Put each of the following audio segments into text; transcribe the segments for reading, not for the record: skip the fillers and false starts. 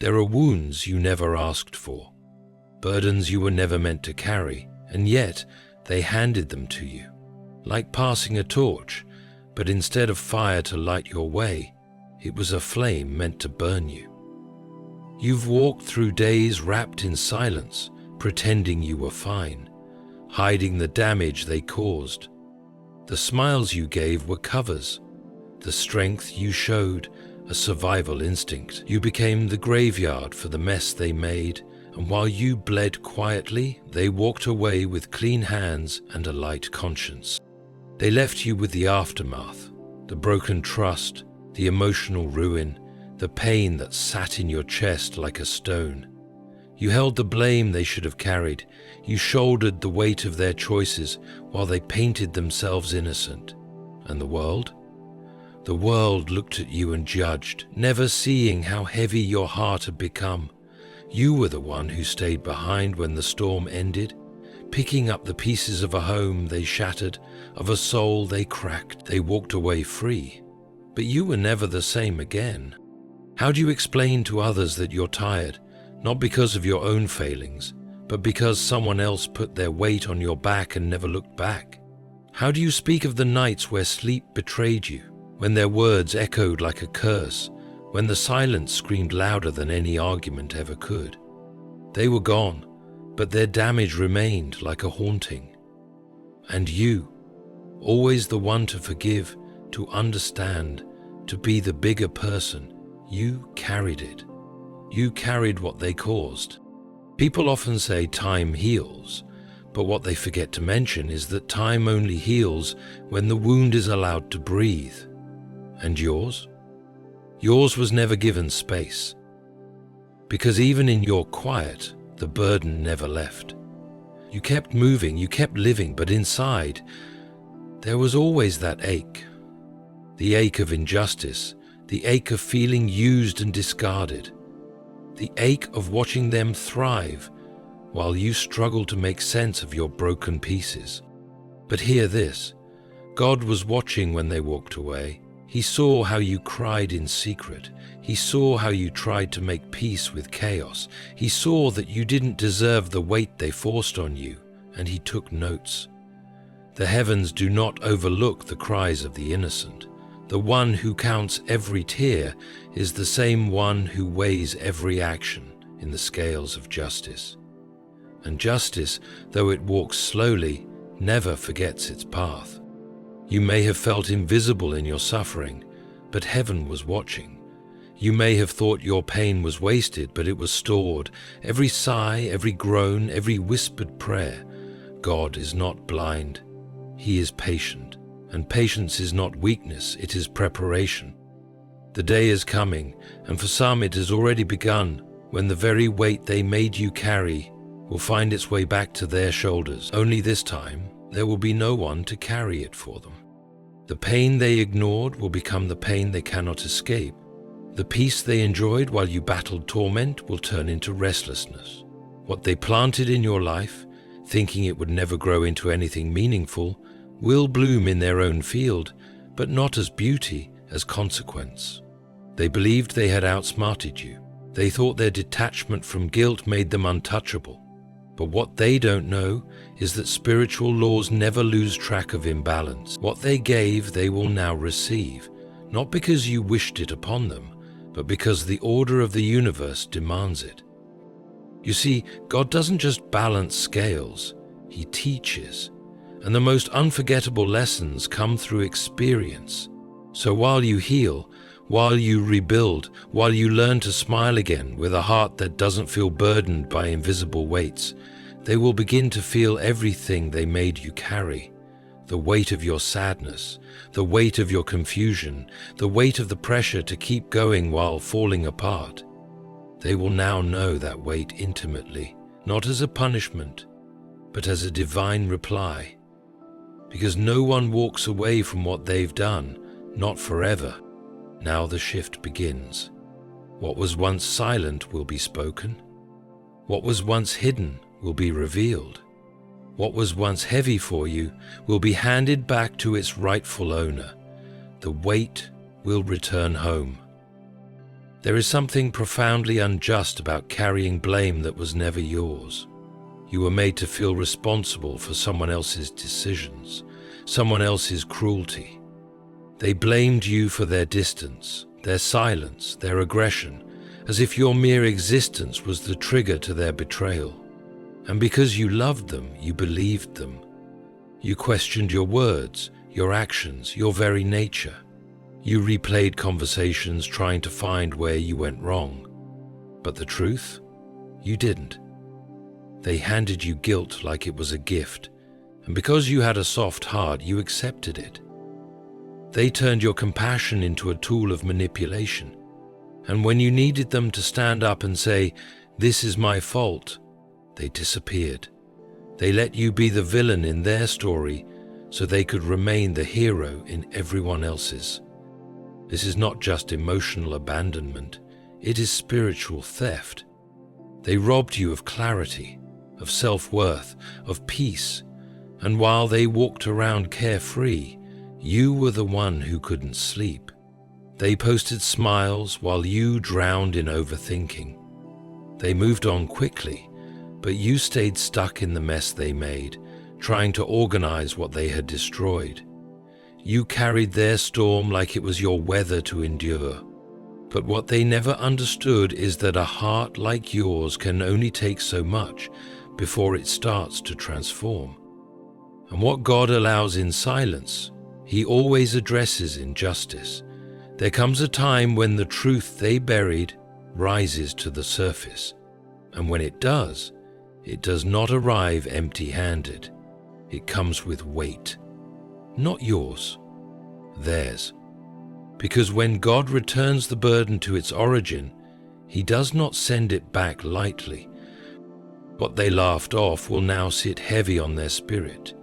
There are wounds you never asked for, burdens you were never meant to carry, and yet they handed them to you, like passing a torch, but instead of fire to light your way, it was a flame meant to burn you. You've walked through days wrapped in silence, pretending you were fine, hiding the damage they caused. The smiles you gave were covers. The strength you showed, a survival instinct. You became the graveyard for the mess they made, and while you bled quietly, they walked away with clean hands and a light conscience. They left you with the aftermath, the broken trust, the emotional ruin, the pain that sat in your chest like a stone. You held the blame they should have carried. You shouldered the weight of their choices while they painted themselves innocent. And the world? The world looked at you and judged, never seeing how heavy your heart had become. You were the one who stayed behind when the storm ended, picking up the pieces of a home they shattered, of a soul they cracked. They walked away free, but you were never the same again. How do you explain to others that you're tired, not because of your own failings, but because someone else put their weight on your back and never looked back? How do you speak of the nights where sleep betrayed you, when their words echoed like a curse, when the silence screamed louder than any argument ever could? They were gone, but their damage remained like a haunting. And you, always the one to forgive, to understand, to be the bigger person, you carried it. You carried what they caused. People often say time heals, but what they forget to mention is that time only heals when the wound is allowed to breathe. And yours? Yours was never given space. Because even in your quiet, the burden never left. You kept moving, you kept living, but inside, there was always that ache. The ache of injustice, the ache of feeling used and discarded. The ache of watching them thrive while you struggle to make sense of your broken pieces. But hear this, God was watching when they walked away. He saw how you cried in secret. He saw how you tried to make peace with chaos. He saw that you didn't deserve the weight they forced on you, and he took notes. The heavens do not overlook the cries of the innocent. The one who counts every tear is the same one who weighs every action in the scales of justice. And justice, though it walks slowly, never forgets its path. You may have felt invisible in your suffering, but heaven was watching. You may have thought your pain was wasted, but it was stored. Every sigh, every groan, every whispered prayer. God is not blind. He is patient. And patience is not weakness, it is preparation. The day is coming, and for some it has already begun, when the very weight they made you carry will find its way back to their shoulders. Only this time, there will be no one to carry it for them. The pain they ignored will become the pain they cannot escape. The peace they enjoyed while you battled torment will turn into restlessness. What they planted in your life, thinking it would never grow into anything meaningful, will bloom in their own field, but not as beauty, as consequence. They believed they had outsmarted you. They thought their detachment from guilt made them untouchable. But what they don't know is that spiritual laws never lose track of imbalance. What they gave, they will now receive, not because you wished it upon them, but because the order of the universe demands it. You see, God doesn't just balance scales, He teaches. And the most unforgettable lessons come through experience. So while you heal, while you rebuild, while you learn to smile again with a heart that doesn't feel burdened by invisible weights, they will begin to feel everything they made you carry. The weight of your sadness, the weight of your confusion, the weight of the pressure to keep going while falling apart. They will now know that weight intimately, not as a punishment, but as a divine reply. Because no one walks away from what they've done, not forever. Now the shift begins. What was once silent will be spoken. What was once hidden will be revealed. What was once heavy for you will be handed back to its rightful owner. The weight will return home. There is something profoundly unjust about carrying blame that was never yours. You were made to feel responsible for someone else's decisions, someone else's cruelty. They blamed you for their distance, their silence, their aggression, as if your mere existence was the trigger to their betrayal. And because you loved them, you believed them. You questioned your words, your actions, your very nature. You replayed conversations trying to find where you went wrong. But the truth? You didn't. They handed you guilt like it was a gift, and because you had a soft heart, you accepted it. They turned your compassion into a tool of manipulation, and when you needed them to stand up and say, "This is my fault," they disappeared. They let you be the villain in their story so they could remain the hero in everyone else's. This is not just emotional abandonment, it is spiritual theft. They robbed you of clarity, of self-worth, of peace, and while they walked around carefree, you were the one who couldn't sleep. They posted smiles while you drowned in overthinking. They moved on quickly, but you stayed stuck in the mess they made, trying to organize what they had destroyed. You carried their storm like it was your weather to endure. But what they never understood is that a heart like yours can only take so much before it starts to transform. And what God allows in silence, He always addresses in justice. There comes a time when the truth they buried rises to the surface. And when it does not arrive empty-handed. It comes with weight. Not yours, theirs. Because when God returns the burden to its origin, He does not send it back lightly. What they laughed off will now sit heavy on their spirit.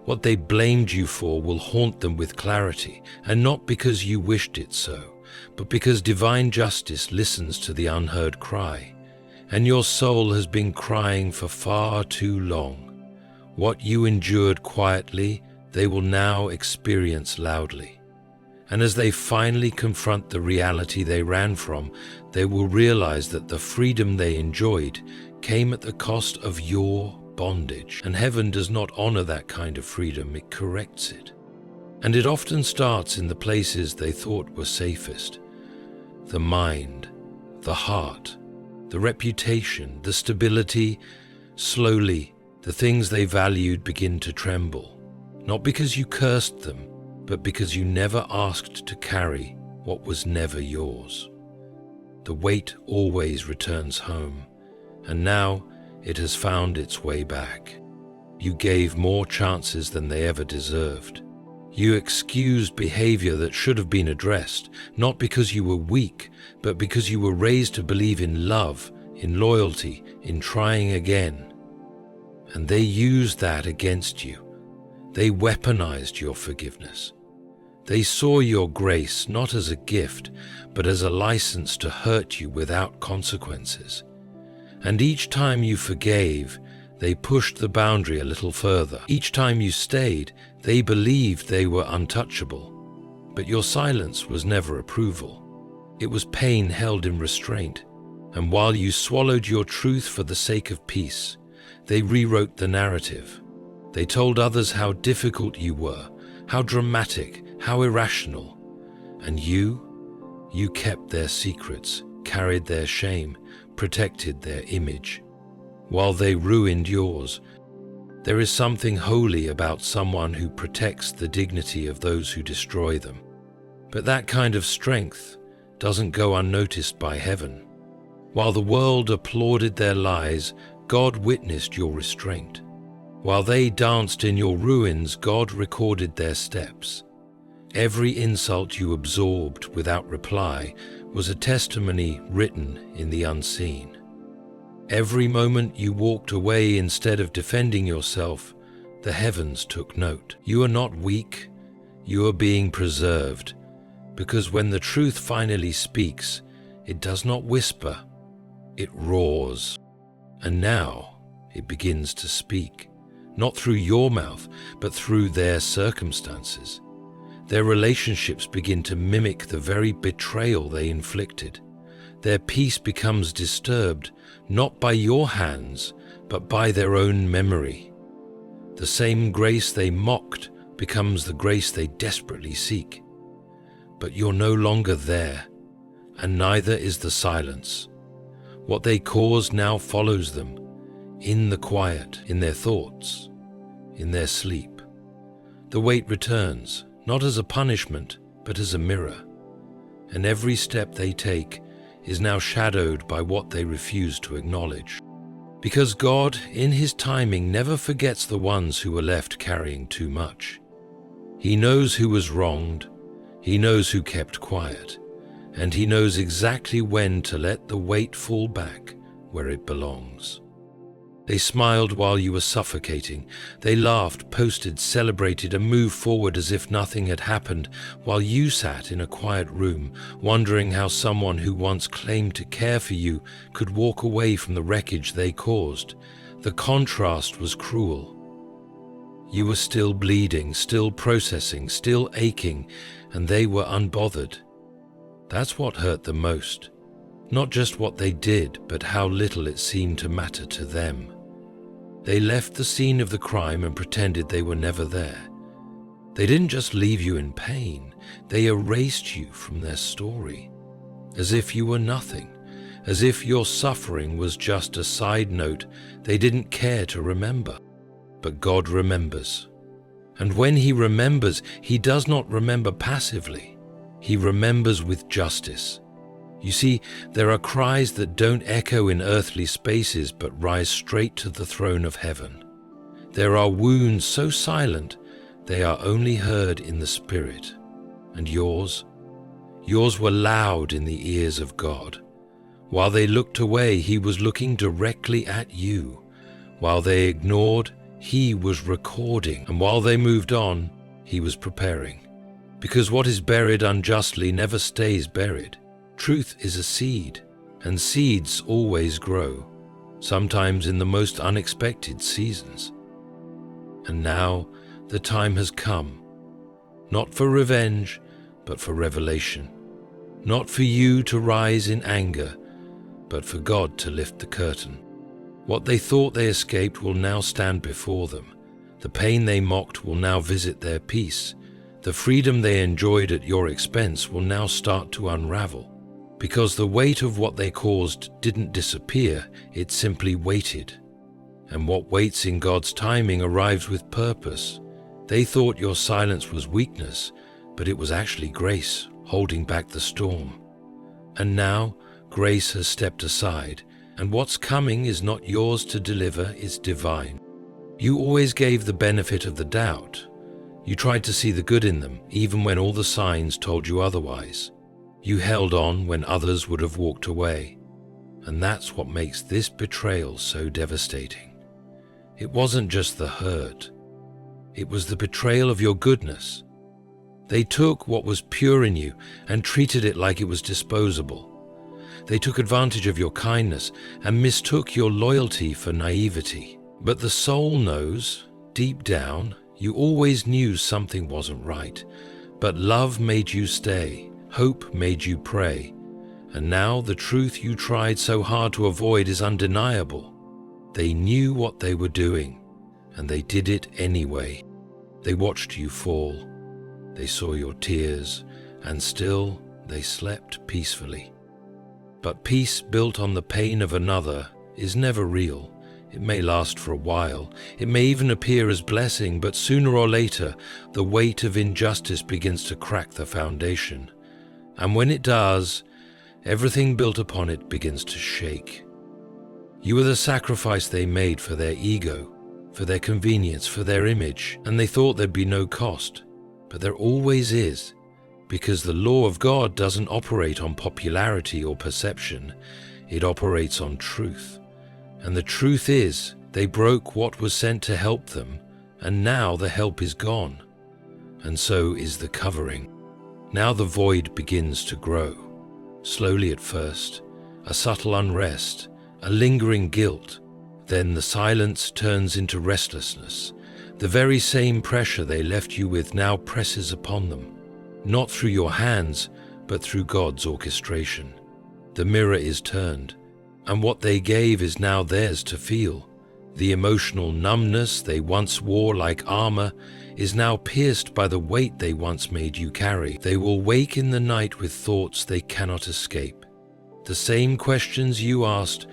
What they blamed you for will haunt them with clarity, and not because you wished it so, but because divine justice listens to the unheard cry, and your soul has been crying for far too long. What you endured quietly, they will now experience loudly. And as they finally confront the reality they ran from, they will realize that the freedom they enjoyed came at the cost of your bondage. And heaven does not honor that kind of freedom, it corrects it. And it often starts in the places they thought were safest. The mind, the heart, the reputation, the stability. Slowly, the things they valued begin to tremble. Not because you cursed them, but because you never asked to carry what was never yours. The weight always returns home, and now it has found its way back. You gave more chances than they ever deserved. You excused behavior that should have been addressed, not because you were weak, but because you were raised to believe in love, in loyalty, in trying again. And they used that against you. They weaponized your forgiveness. They saw your grace not as a gift, but as a license to hurt you without consequences. And each time you forgave, they pushed the boundary a little further. Each time you stayed, they believed they were untouchable. But your silence was never approval. It was pain held in restraint. And while you swallowed your truth for the sake of peace, they rewrote the narrative. They told others how difficult you were, how dramatic, how irrational. And you kept their secrets, carried their shame, protected their image. While they ruined yours, there is something holy about someone who protects the dignity of those who destroy them. But that kind of strength doesn't go unnoticed by heaven. While the world applauded their lies, God witnessed your restraint. While they danced in your ruins, God recorded their steps. Every insult you absorbed without reply was a testimony written in the unseen. Every moment you walked away instead of defending yourself, the heavens took note. You are not weak, you are being preserved, because when the truth finally speaks, it does not whisper, it roars. And now it begins to speak, not through your mouth, but through their circumstances. Their relationships begin to mimic the very betrayal they inflicted. Their peace becomes disturbed, not by your hands, but by their own memory. The same grace they mocked becomes the grace they desperately seek. But you're no longer there, and neither is the silence. What they caused now follows them, in the quiet, in their thoughts, in their sleep. The weight returns, not as a punishment, but as a mirror. And every step they take is now shadowed by what they refuse to acknowledge. Because God, in His timing, never forgets the ones who were left carrying too much. He knows who was wronged, He knows who kept quiet, and He knows exactly when to let the weight fall back where it belongs. They smiled while you were suffocating. They laughed, posted, celebrated, and moved forward as if nothing had happened, while you sat in a quiet room, wondering how someone who once claimed to care for you could walk away from the wreckage they caused. The contrast was cruel. You were still bleeding, still processing, still aching, and they were unbothered. That's what hurt the most. Not just what they did, but how little it seemed to matter to them. They left the scene of the crime and pretended they were never there. They didn't just leave you in pain, they erased you from their story, as if you were nothing, as if your suffering was just a side note they didn't care to remember. But God remembers. And when He remembers, He does not remember passively. He remembers with justice. You see, there are cries that don't echo in earthly spaces but rise straight to the throne of heaven. There are wounds so silent they are only heard in the spirit. And yours? Yours were loud in the ears of God. While they looked away, He was looking directly at you. While they ignored, He was recording. And while they moved on, He was preparing. Because what is buried unjustly never stays buried. Truth is a seed, and seeds always grow, sometimes in the most unexpected seasons. And now the time has come, not for revenge, but for revelation. Not for you to rise in anger, but for God to lift the curtain. What they thought they escaped will now stand before them. The pain they mocked will now visit their peace. The freedom they enjoyed at your expense will now start to unravel. Because the weight of what they caused didn't disappear, it simply waited. And what waits in God's timing arrives with purpose. They thought your silence was weakness, but it was actually grace holding back the storm. And now, grace has stepped aside, and what's coming is not yours to deliver, it's divine. You always gave the benefit of the doubt. You tried to see the good in them, even when all the signs told you otherwise. You held on when others would have walked away. And that's what makes this betrayal so devastating. It wasn't just the hurt. It was the betrayal of your goodness. They took what was pure in you and treated it like it was disposable. They took advantage of your kindness and mistook your loyalty for naivety. But the soul knows, deep down, you always knew something wasn't right. But love made you stay. Hope made you pray, and now the truth you tried so hard to avoid is undeniable. They knew what they were doing, and they did it anyway. They watched you fall. They saw your tears, and still they slept peacefully. But peace built on the pain of another is never real. It may last for a while. It may even appear as blessing, but sooner or later, the weight of injustice begins to crack the foundation. And when it does, everything built upon it begins to shake. You were the sacrifice they made for their ego, for their convenience, for their image, and they thought there'd be no cost. But there always is, because the law of God doesn't operate on popularity or perception, it operates on truth. And the truth is, they broke what was sent to help them, and now the help is gone. And so is the covering. Now the void begins to grow, slowly at first, a subtle unrest, a lingering guilt. Then the silence turns into restlessness. The very same pressure they left you with now presses upon them, not through your hands, but through God's orchestration. The mirror is turned, and what they gave is now theirs to feel. The emotional numbness they once wore like armor is now pierced by the weight they once made you carry. They will wake in the night with thoughts they cannot escape. The same questions you asked,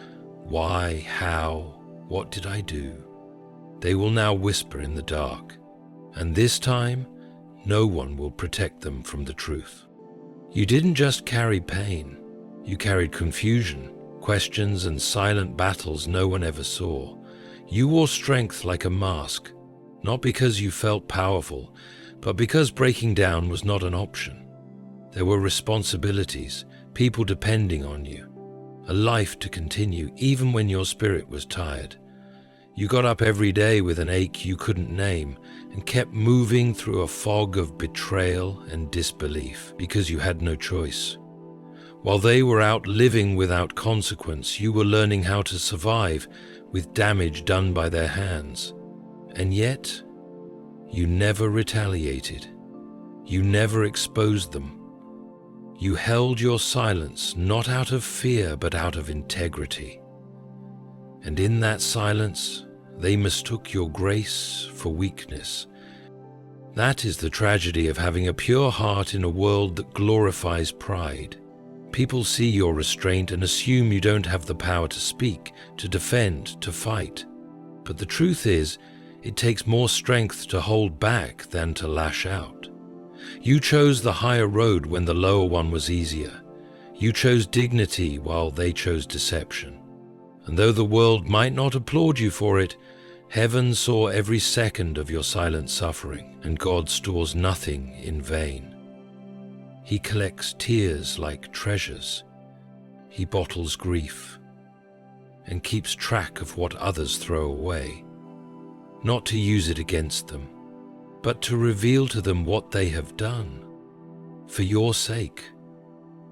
why, how, what did I do? They will now whisper in the dark, and this time, no one will protect them from the truth. You didn't just carry pain, you carried confusion, questions, and silent battles no one ever saw. You wore strength like a mask, not because you felt powerful, but because breaking down was not an option. There were responsibilities, people depending on you, a life to continue even when your spirit was tired. You got up every day with an ache you couldn't name and kept moving through a fog of betrayal and disbelief because you had no choice. While they were out living without consequence, you were learning how to survive with damage done by their hands. And yet, you never retaliated. You never exposed them. You held your silence not out of fear but out of integrity. And in that silence, they mistook your grace for weakness. That is the tragedy of having a pure heart in a world that glorifies pride. People see your restraint and assume you don't have the power to speak, to defend, to fight. But the truth is, it takes more strength to hold back than to lash out. You chose the higher road when the lower one was easier. You chose dignity while they chose deception. And though the world might not applaud you for it, heaven saw every second of your silent suffering, and God stores nothing in vain. He collects tears like treasures. He bottles grief and keeps track of what others throw away, not to use it against them, but to reveal to them what they have done for your sake.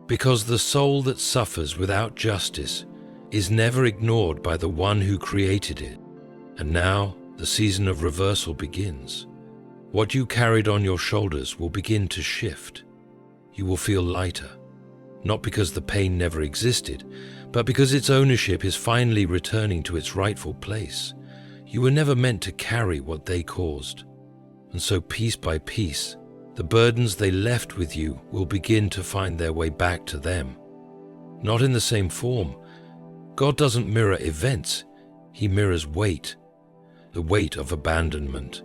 Because the soul that suffers without justice is never ignored by the one who created it. And now the season of reversal begins. What you carried on your shoulders will begin to shift. You will feel lighter, not because the pain never existed, but because its ownership is finally returning to its rightful place. You were never meant to carry what they caused. And so piece by piece, the burdens they left with you will begin to find their way back to them. Not in the same form. God doesn't mirror events, He mirrors weight. The weight of abandonment,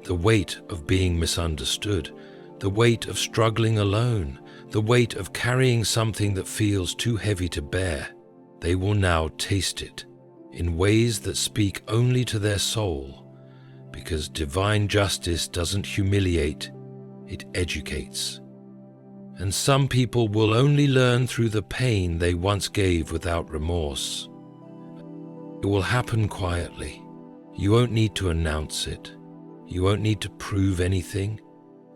the weight of being misunderstood, the weight of struggling alone, the weight of carrying something that feels too heavy to bear. They will now taste it in ways that speak only to their soul, because divine justice doesn't humiliate, it educates. And some people will only learn through the pain they once gave without remorse. It will happen quietly. You won't need to announce it. You won't need to prove anything.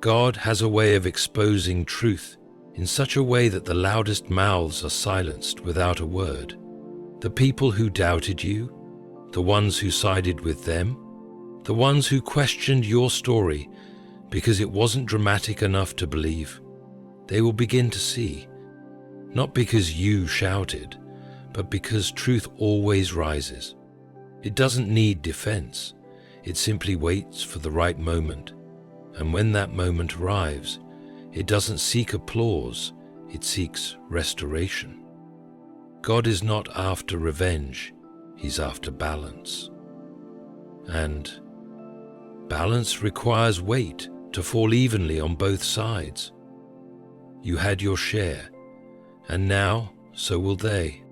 God has a way of exposing truth in such a way that the loudest mouths are silenced without a word. The people who doubted you, the ones who sided with them, the ones who questioned your story because it wasn't dramatic enough to believe, they will begin to see, not because you shouted, but because truth always rises. It doesn't need defense. It simply waits for the right moment. And when that moment arrives, it doesn't seek applause, it seeks restoration. God is not after revenge, He's after balance. And balance requires weight to fall evenly on both sides. You had your share, and now so will they.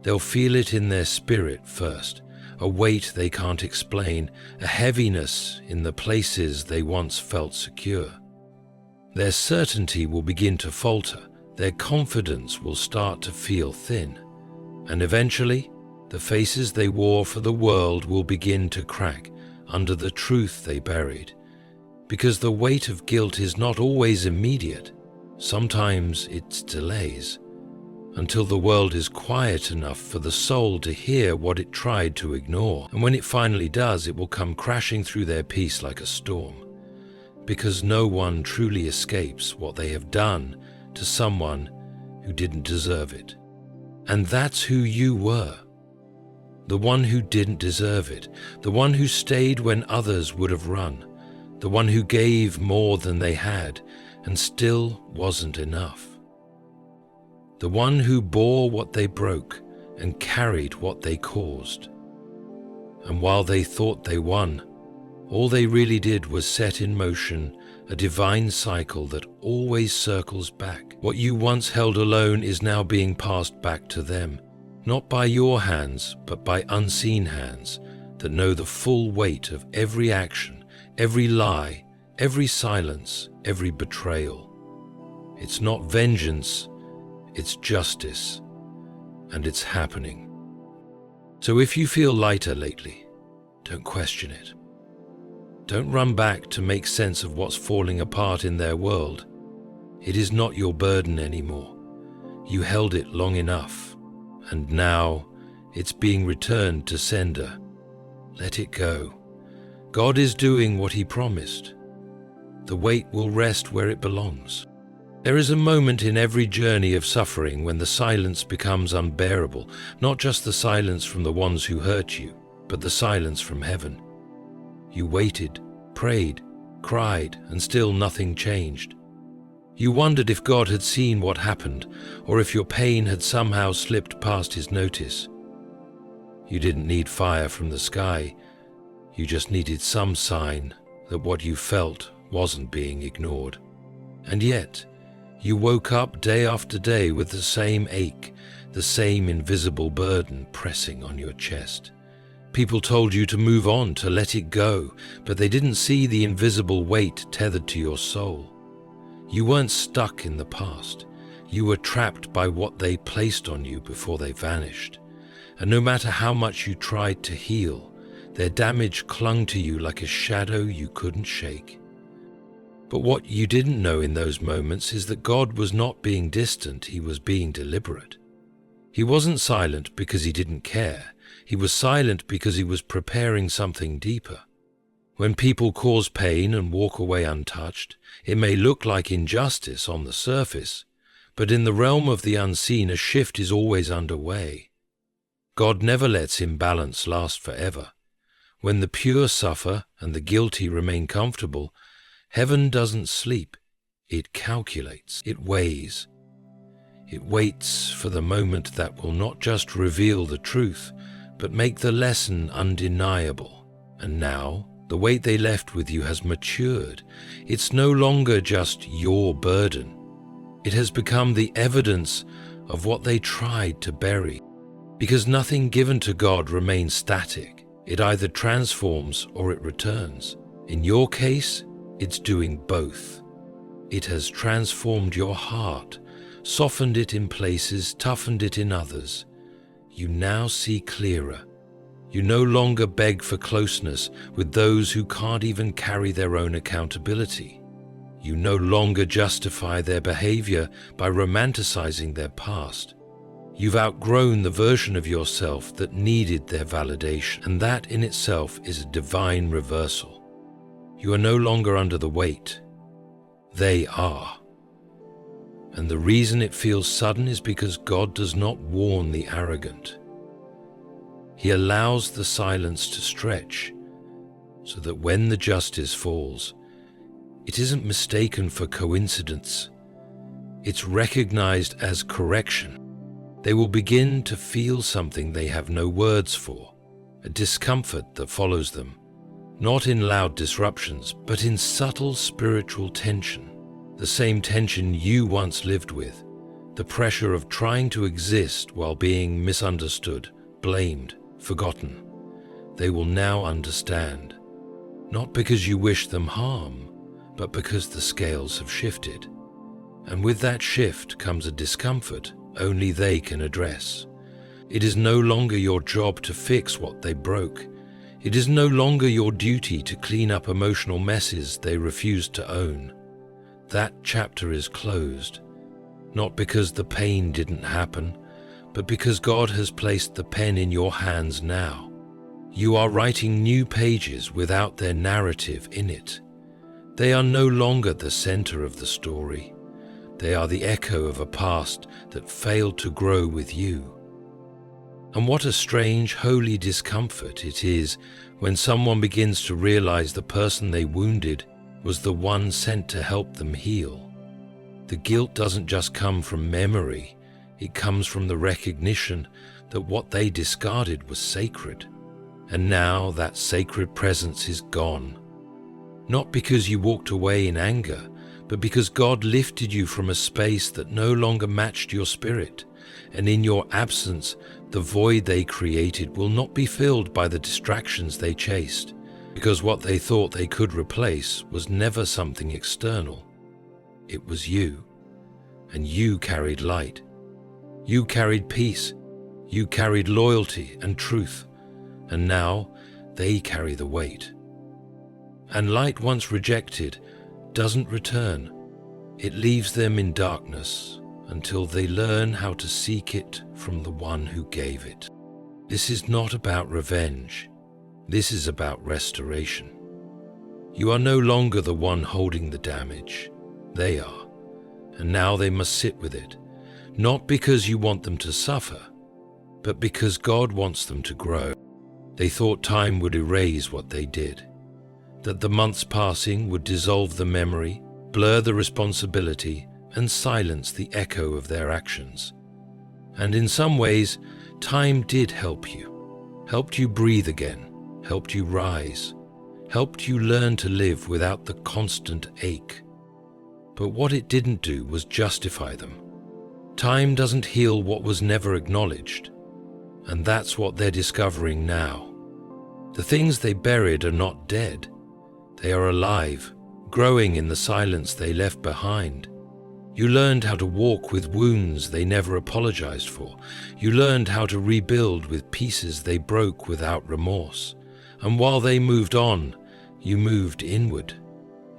They'll feel it in their spirit first, a weight they can't explain, a heaviness in the places they once felt secure. Their certainty will begin to falter, their confidence will start to feel thin, and eventually, the faces they wore for the world will begin to crack under the truth they buried, because the weight of guilt is not always immediate. Sometimes it's delays, until the world is quiet enough for the soul to hear what it tried to ignore. And when it finally does, it will come crashing through their peace like a storm, because no one truly escapes what they have done to someone who didn't deserve it. And that's who you were. The one who didn't deserve it, the one who stayed when others would have run, the one who gave more than they had and still wasn't enough. The one who bore what they broke and carried what they caused. And while they thought they won, all they really did was set in motion a divine cycle that always circles back. What you once held alone is now being passed back to them, not by your hands, but by unseen hands that know the full weight of every action, every lie, every silence, every betrayal. It's not vengeance, it's justice, and it's happening. So if you feel lighter lately, don't question it. Don't run back to make sense of what's falling apart in their world. It is not your burden anymore. You held it long enough, and now it's being returned to sender. Let it go. God is doing what He promised. The weight will rest where it belongs. There is a moment in every journey of suffering when the silence becomes unbearable, not just the silence from the ones who hurt you, but the silence from heaven. You waited, prayed, cried, and still nothing changed. You wondered if God had seen what happened, or if your pain had somehow slipped past His notice. You didn't need fire from the sky. You just needed some sign that what you felt wasn't being ignored. And yet, you woke up day after day with the same ache, the same invisible burden pressing on your chest. People told you to move on, to let it go, but they didn't see the invisible weight tethered to your soul. You weren't stuck in the past. You were trapped by what they placed on you before they vanished. And no matter how much you tried to heal, their damage clung to you like a shadow you couldn't shake. But what you didn't know in those moments is that God was not being distant, He was being deliberate. He wasn't silent because He didn't care. He was silent because He was preparing something deeper. When people cause pain and walk away untouched, it may look like injustice on the surface, but in the realm of the unseen, a shift is always underway. God never lets imbalance last forever. When the pure suffer and the guilty remain comfortable, heaven doesn't sleep. It calculates, it weighs. It waits for the moment that will not just reveal the truth, but make the lesson undeniable. And now, the weight they left with you has matured. It's no longer just your burden. It has become the evidence of what they tried to bury. Because nothing given to God remains static. It either transforms or it returns. In your case, it's doing both. It has transformed your heart, softened it in places, toughened it in others. You now see clearer. You no longer beg for closeness with those who can't even carry their own accountability. You no longer justify their behavior by romanticizing their past. You've outgrown the version of yourself that needed their validation, and that in itself is a divine reversal. You are no longer under the weight. They are. And the reason it feels sudden is because God does not warn the arrogant. He allows the silence to stretch, so that when the justice falls, it isn't mistaken for coincidence. It's recognized as correction. They will begin to feel something they have no words for, a discomfort that follows them, not in loud disruptions, but in subtle spiritual tension. The same tension you once lived with, the pressure of trying to exist while being misunderstood, blamed, forgotten. They will now understand, not because you wish them harm, but because the scales have shifted. And with that shift comes a discomfort only they can address. It is no longer your job to fix what they broke. It is no longer your duty to clean up emotional messes they refused to own. That chapter is closed, not because the pain didn't happen, but because God has placed the pen in your hands now. You are writing new pages without their narrative in it. They are no longer the center of the story. They are the echo of a past that failed to grow with you. And what a strange, holy discomfort it is when someone begins to realize the person they wounded was the one sent to help them heal. The guilt doesn't just come from memory, it comes from the recognition that what they discarded was sacred. And now that sacred presence is gone. Not because you walked away in anger, but because God lifted you from a space that no longer matched your spirit, and in your absence, the void they created will not be filled by the distractions they chased, because what they thought they could replace was never something external. It was you, and you carried light. You carried peace, you carried loyalty and truth, and now they carry the weight. And light once rejected doesn't return. It leaves them in darkness until they learn how to seek it from the one who gave it. This is not about revenge. This is about restoration. You are no longer the one holding the damage. They are. And now they must sit with it, not because you want them to suffer, but because God wants them to grow. They thought time would erase what they did, that the months passing would dissolve the memory, blur the responsibility, and silence the echo of their actions. And in some ways, time did helped you breathe again, helped you rise, helped you learn to live without the constant ache. But what it didn't do was justify them. Time doesn't heal what was never acknowledged, and that's what they're discovering now. The things they buried are not dead. They are alive, growing in the silence they left behind. You learned how to walk with wounds they never apologized for. You learned how to rebuild with pieces they broke without remorse. And while they moved on, you moved inward.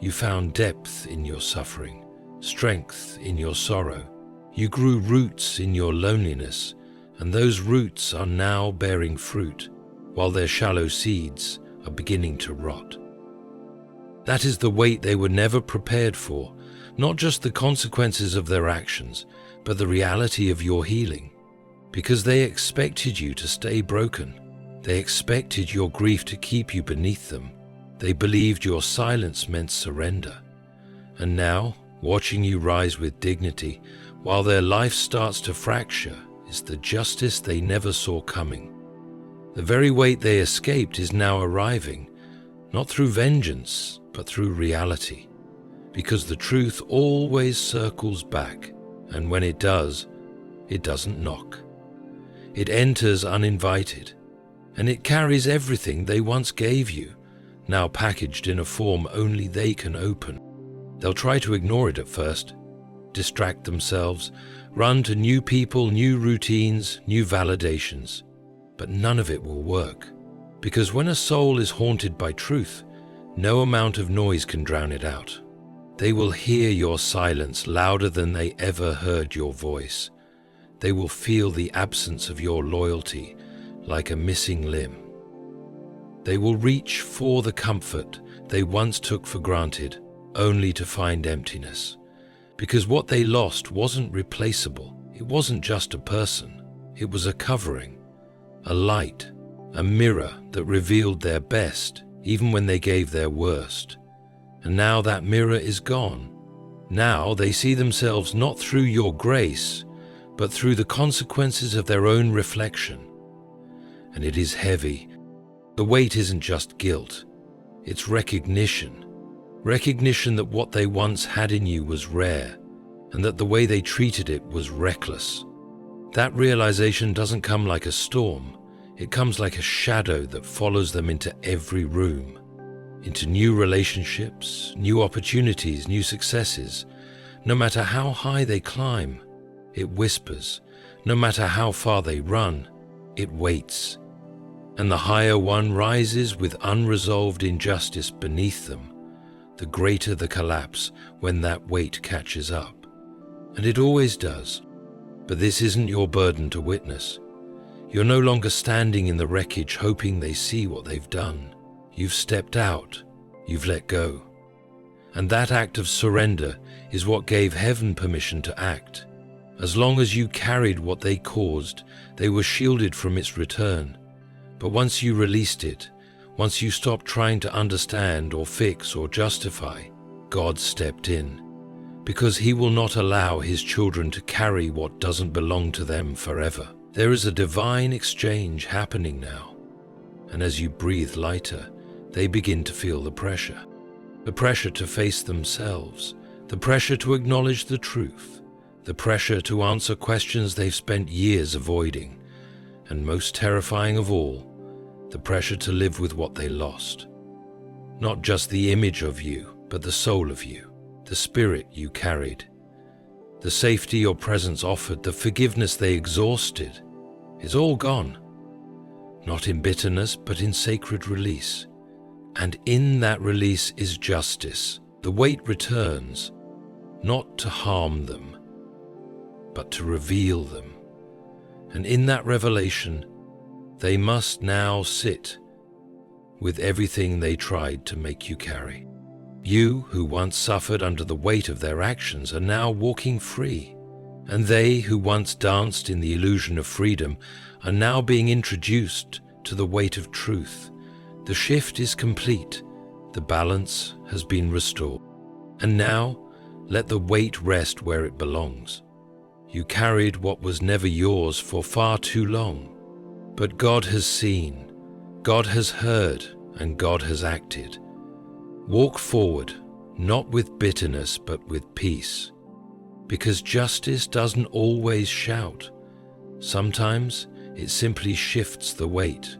You found depth in your suffering, strength in your sorrow. You grew roots in your loneliness, and those roots are now bearing fruit, while their shallow seeds are beginning to rot. That is the weight they were never prepared for, not just the consequences of their actions, but the reality of your healing. Because they expected you to stay broken. They expected your grief to keep you beneath them. They believed your silence meant surrender. And now, watching you rise with dignity, while their life starts to fracture, is the justice they never saw coming. The very weight they escaped is now arriving, not through vengeance, but through reality. Because the truth always circles back, and when it does, it doesn't knock. It enters uninvited, and it carries everything they once gave you, now packaged in a form only they can open. They'll try to ignore it at first, distract themselves, run to new people, new routines, new validations. But none of it will work, because when a soul is haunted by truth, no amount of noise can drown it out. They will hear your silence louder than they ever heard your voice. They will feel the absence of your loyalty like a missing limb. They will reach for the comfort they once took for granted, only to find emptiness. Because what they lost wasn't replaceable. It wasn't just a person. It was a covering, a light, a mirror that revealed their best, even when they gave their worst. And now that mirror is gone. Now they see themselves not through your grace, but through the consequences of their own reflection. And it is heavy. The weight isn't just guilt. It's recognition. Recognition that what they once had in you was rare, and that the way they treated it was reckless. That realization doesn't come like a storm. It comes like a shadow that follows them into every room, into new relationships, new opportunities, new successes. No matter how high they climb, it whispers. No matter how far they run, it waits. And the higher one rises with unresolved injustice beneath them, the greater the collapse when that weight catches up. And it always does. But this isn't your burden to witness. You're no longer standing in the wreckage hoping they see what they've done. You've stepped out. You've let go. And that act of surrender is what gave heaven permission to act. As long as you carried what they caused, they were shielded from its return. But once you released it, once you stopped trying to understand or fix or justify, God stepped in, because He will not allow His children to carry what doesn't belong to them forever. There is a divine exchange happening now, and as you breathe lighter, they begin to feel the pressure to face themselves, the pressure to acknowledge the truth, the pressure to answer questions they've spent years avoiding, and most terrifying of all, the pressure to live with what they lost. Not just the image of you, but the soul of you, the spirit you carried. The safety your presence offered, the forgiveness they exhausted, is all gone. Not in bitterness, but in sacred release. And in that release is justice. The weight returns, not to harm them, but to reveal them. And in that revelation, they must now sit with everything they tried to make you carry. You, who once suffered under the weight of their actions, are now walking free. And they, who once danced in the illusion of freedom, are now being introduced to the weight of truth. The shift is complete. The balance has been restored. And now, let the weight rest where it belongs. You carried what was never yours for far too long. But God has seen, God has heard, and God has acted. Walk forward, not with bitterness, but with peace. Because justice doesn't always shout. Sometimes it simply shifts the weight.